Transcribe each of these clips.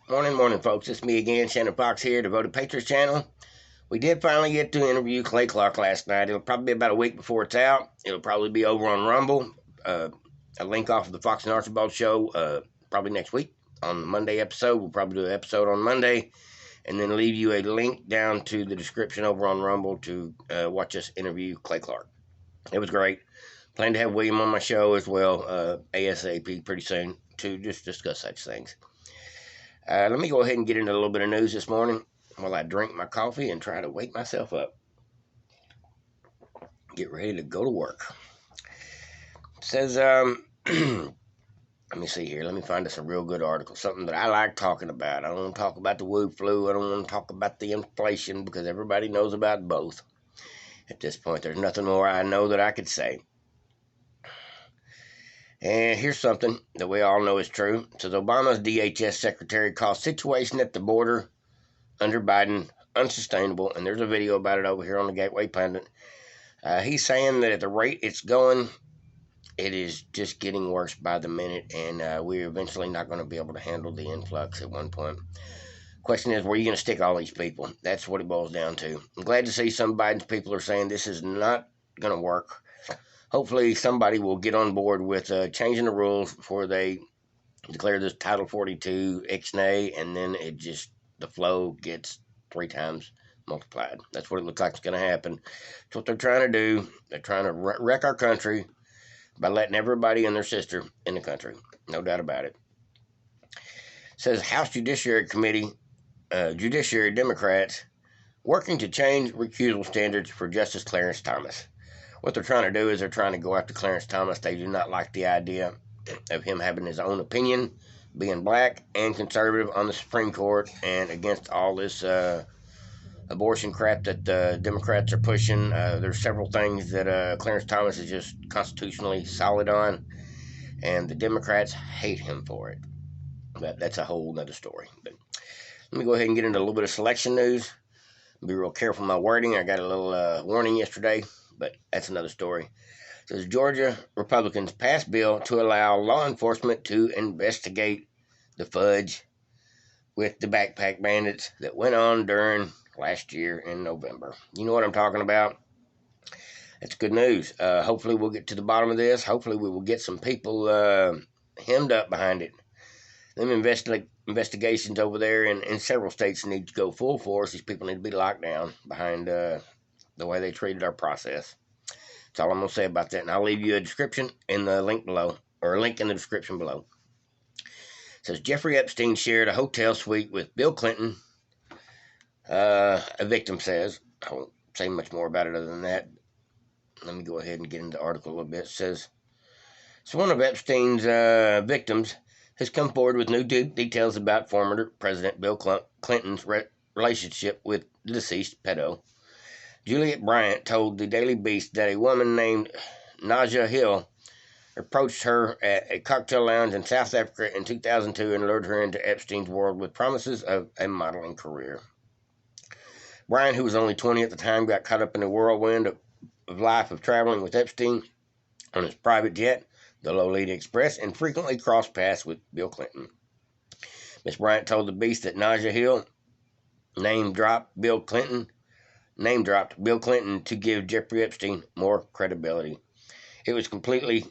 Morning, folks. It's me again, Shannon Fox here, Devoted Patriots channel. We did finally get to interview Clay Clark last night. It'll probably be about a week before it's out. It'll probably be over on Rumble. A link off of the Fox and Archibald show probably next week on the Monday episode. We'll probably do an episode on Monday and then leave you a link down to the description over on Rumble to watch us interview Clay Clark. It was great. Plan to have William on my show as well, ASAP, pretty soon to just discuss such things. Let me go ahead and get into a little bit of news this morning while I drink my coffee and try to wake myself up. Get ready to go to work. It says, let me see here. Let me find us a real good article. Something that I like talking about. I don't want to talk about the Wu flu. I don't want to talk about the inflation because everybody knows about both. At this point, there's nothing more I know that I could say. And here's something that we all know is true. It says Obama's DHS secretary calls situation at the border under Biden unsustainable. And there's a video about it over here on the Gateway Pundit. He's saying that at the rate it's going, it is just getting worse by the minute. And we're eventually not going to be able to handle the influx at one point. Question is, where are you going to stick all these people? That's what it boils down to. I'm glad to see some of Biden's people are saying this is not going to work. Hopefully somebody will get on board with changing the rules before they declare this Title 42 ixnay, and then the flow gets 3 times multiplied. That's what it looks like it's going to happen. That's what they're trying to do. They're trying to wreck our country by letting everybody and their sister in the country. No doubt about it. It says House Judiciary Committee, Judiciary Democrats working to change recusal standards for Justice Clarence Thomas. What they're trying to do is they're trying to go after Clarence Thomas. They do not like the idea of him having his own opinion, being black and conservative on the Supreme Court, and against all this abortion crap that the Democrats are pushing. There's several things that Clarence Thomas is just constitutionally solid on, and the Democrats hate him for it. But that's a whole nother story. But let me go ahead and get into a little bit of selection news. Be real careful with my wording. I got a little warning yesterday, but that's another story. It says Georgia Republicans passed bill to allow law enforcement to investigate the fudge with the backpack bandits that went on during last year in November. You know what I'm talking about? That's good news. Hopefully we'll get to the bottom of this. Hopefully we will get some people hemmed up behind it. Them investigations over there in several states need to go full force. These people need to be locked down behind the way they treated our process. That's all I'm going to say about that. And I'll leave you a description in the link below, or a link in the description below. It says Jeffrey Epstein shared a hotel suite with Bill Clinton. A victim says. I won't say much more about it other than that. Let me go ahead and get into the article a little bit. It says, so one of Epstein's victims has come forward with new details about former President Bill Clinton's relationship with the deceased pedo. Juliet Bryant told the Daily Beast that a woman named Naja Hill approached her at a cocktail lounge in South Africa in 2002 and lured her into Epstein's world with promises of a modeling career. Bryant, who was only 20 at the time, got caught up in the whirlwind of life of traveling with Epstein on his private jet, the Lolita Express, and frequently crossed paths with Bill Clinton. Miss Bryant told the Beast that Naja Hill name-dropped Bill Clinton to give Jeffrey Epstein more credibility. It was completely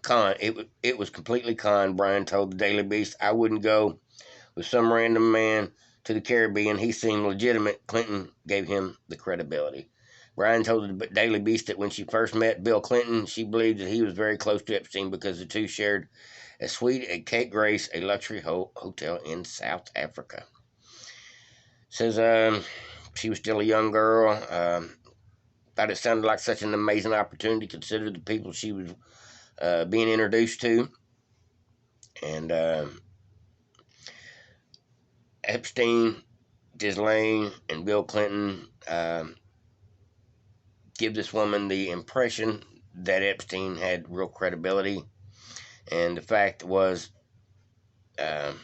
con. It was completely con. Bryant told the Daily Beast, I wouldn't go with some random man to the Caribbean. He seemed legitimate. Clinton gave him the credibility. Bryant told the Daily Beast that when she first met Bill Clinton, she believed that he was very close to Epstein because the two shared a suite at Cape Grace, a luxury hotel in South Africa. Says she was still a young girl. Thought it sounded like such an amazing opportunity, considering the people she was being introduced to. And Epstein, Ghislaine, and Bill Clinton give this woman the impression that Epstein had real credibility, and the fact was that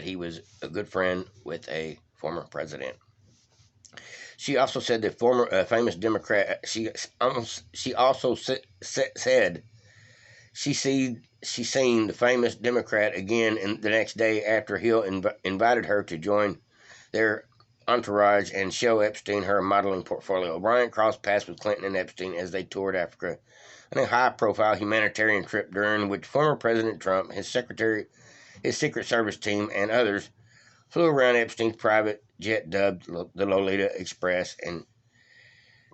he was a good friend with a former president. She also said that former famous Democrat. She also said she she seen the famous Democrat again the next day after Hill invited her to join their entourage and show Epstein her modeling portfolio. Bryant crossed paths with Clinton and Epstein as they toured Africa on a high-profile humanitarian trip during which former President Trump, his secretary, his Secret Service team, and others flew around Epstein's private jet dubbed the Lolita Express, and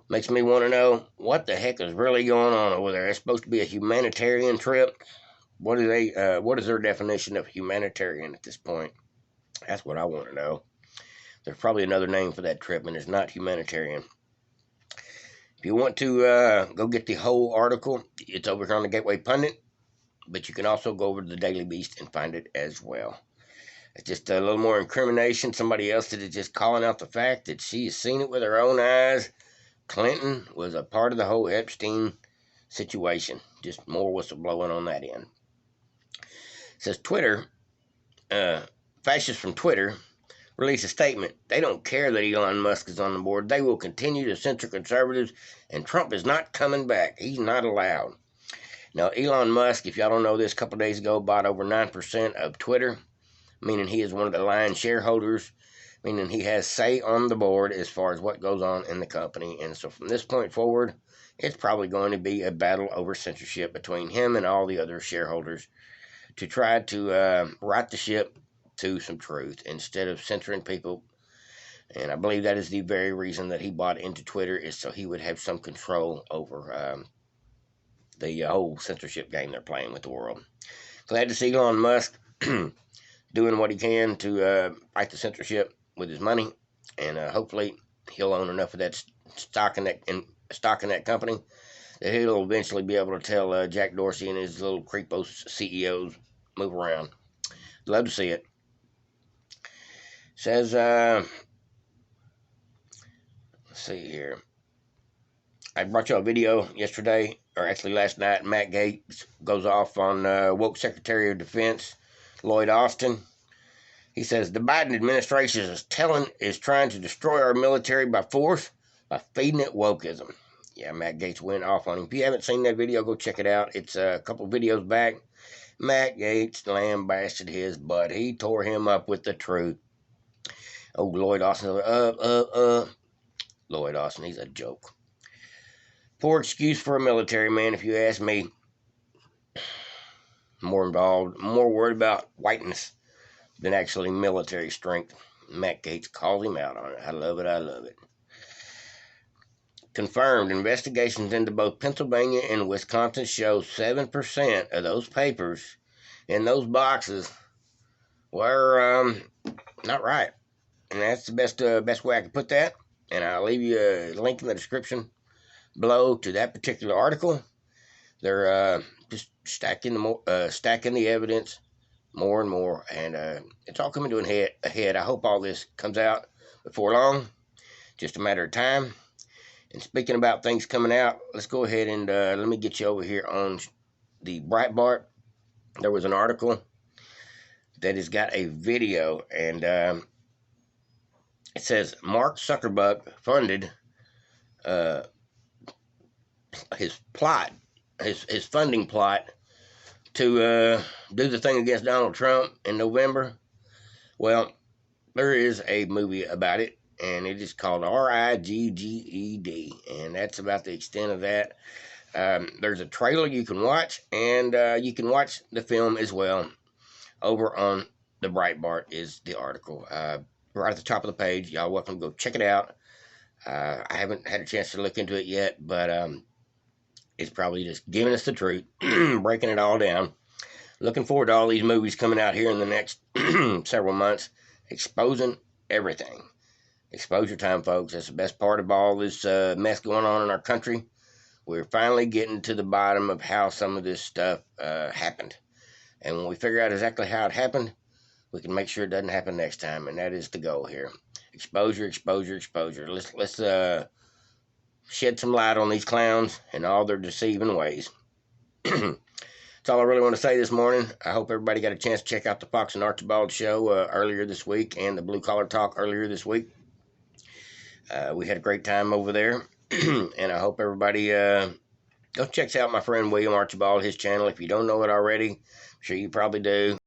makes me want to know what the heck is really going on over there. It's supposed to be a humanitarian trip. What is their definition of humanitarian at this point? That's what I want to know. There's probably another name for that trip, and it's not humanitarian. If you want to go get the whole article, it's over here on the Gateway Pundit, but you can also go over to the Daily Beast and find it as well. It's just a little more incrimination. Somebody else that is just calling out the fact that she has seen it with her own eyes. Clinton was a part of the whole Epstein situation. Just more whistleblowing on that end. It says Twitter, fascists from Twitter released a statement. They don't care that Elon Musk is on the board. They will continue to censor conservatives, and Trump is not coming back. He's not allowed. Now, Elon Musk, if y'all don't know this, a couple of days ago bought over 9% of Twitter, meaning he is one of the lion's shareholders, meaning he has say on the board as far as what goes on in the company. And so from this point forward, it's probably going to be a battle over censorship between him and all the other shareholders to try to right the ship to some truth instead of censoring people. And I believe that is the very reason that he bought into Twitter, is so he would have some control over the whole censorship game they're playing with the world. Glad to see Elon Musk doing what he can to fight the censorship with his money, and hopefully he'll own enough of that stock in that company that he'll eventually be able to tell Jack Dorsey and his little creepo CEOs move around. Love to see it. Says, let's see here. I brought you a video yesterday, or actually last night. Matt Gaetz goes off on woke Secretary of Defense Lloyd Austin. He says the Biden administration is trying to destroy our military by force by feeding it wokeism. Yeah, Matt Gaetz went off on him. If you haven't seen that video, go check it out. It's a couple videos back. Matt Gaetz lambasted his butt. He tore him up with the truth. Oh, Lloyd Austin. Lloyd Austin, he's a joke. Poor excuse for a military man, if you ask me. More involved, more worried about whiteness than actually military strength. Matt Gaetz calls him out on it. I love it. I love it. Confirmed, investigations into both Pennsylvania and Wisconsin show 7% of those papers in those boxes were not right. And that's the best way I can put that. And I'll leave you a link in the description below to that particular article. They're just stacking the evidence more and more, and it's all coming to a head. I hope all this comes out before long. Just a matter of time. And speaking about things coming out, let's go ahead and let me get you over here on the Breitbart. There was an article that has got a video, and it says Mark Zuckerberg funded his funding plot to do the thing against Donald Trump in November. Well, there is a movie about it, and it is called RIGGED, and that's about the extent of that. There's a trailer you can watch, and you can watch the film as well. Over on the Breitbart is the article. Right at the top of the page. Y'all welcome to go check it out. I haven't had a chance to look into it yet, but it's probably just giving us the truth, breaking it all down. Looking forward to all these movies coming out here in the next several months, exposing everything. Exposure time, folks. That's the best part of all this mess going on in our country. We're finally getting to the bottom of how some of this stuff happened. And when we figure out exactly how it happened, we can make sure it doesn't happen next time. And that is the goal here. Exposure, exposure, exposure. Let's shed some light on these clowns and all their deceiving ways. That's all I really want to say this morning. I hope everybody got a chance to check out the Fox and Archibald show earlier this week, and the Blue Collar Talk earlier this week. We had a great time over there, and I hope everybody Go check out my friend William Archibald, his channel. If you don't know it already, I'm sure you probably do.